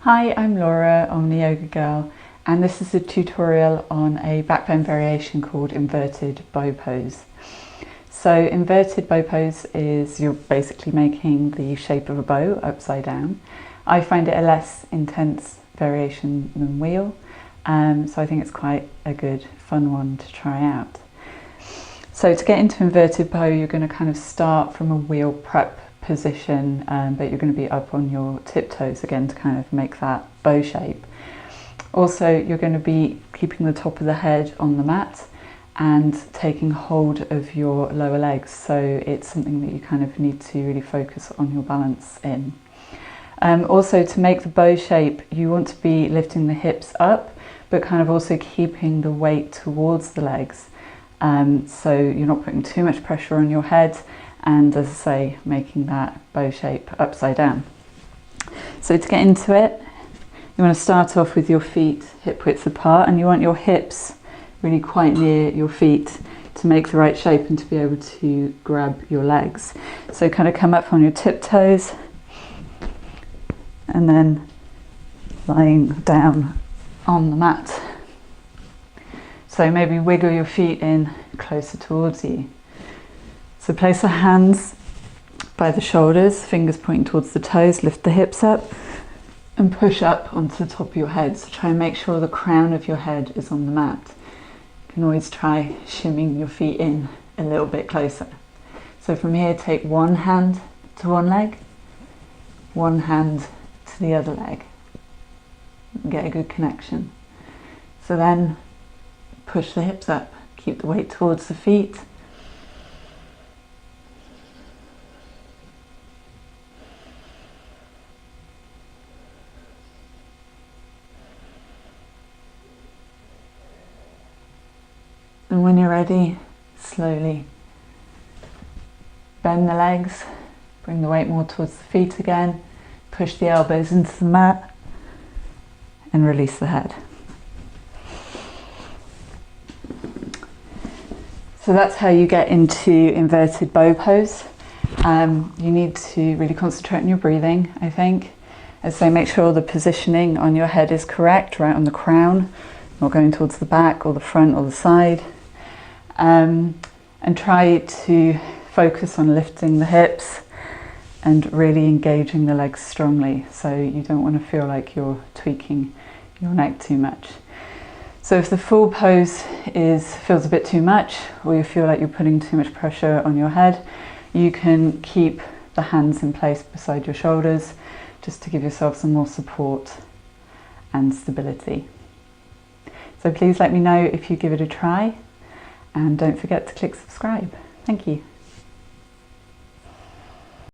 Hi, I'm Laura, Omniyogagirl, and this is a tutorial on a backbend variation called inverted bow pose. So inverted bow pose is you're basically making the shape of a bow upside down. I find it a less intense variation than wheel, so I think it's quite a good fun one to try out. So to get into inverted bow, you're going to kind of start from a wheel prep position, but you're going to be up on your tiptoes again to kind of make that bow shape. Also, you're going to be keeping the top of the head on the mat and taking hold of your lower legs, so it's something that you kind of need to really focus on your balance in. Also, to make the bow shape, you want to be lifting the hips up, but kind of also keeping the weight towards the legs, so you're not putting too much pressure on your head, and as I say, making that bow shape upside down. So to get into it, you want to start off with your feet hip width apart, and you want your hips really quite near your feet to make the right shape and to be able to grab your legs. So kind of come up on your tiptoes and then lying down on the mat. So maybe wiggle your feet in closer towards you. So place the hands by the shoulders, fingers pointing towards the toes, lift the hips up and push up onto the top of your head. So try and make sure the crown of your head is on the mat. You can always try shimming your feet in a little bit closer. So from here, take one hand to one leg, one hand to the other leg. Get a good connection. So then push the hips up, keep the weight towards the feet. And when you're ready, slowly bend the legs, bring the weight more towards the feet again, push the elbows into the mat and release the head. So that's how you get into inverted bow pose. You need to really concentrate on your breathing, I think. So make sure the positioning on your head is correct, right on the crown, not going towards the back or the front or the side. And try to focus on lifting the hips and really engaging the legs strongly, so you don't want to feel like you're tweaking your neck too much. So if the full pose feels a bit too much, or you feel like you're putting too much pressure on your head, you can keep the hands in place beside your shoulders just to give yourself some more support and stability. So please let me know if you give it a try. And don't forget to click subscribe. Thank you.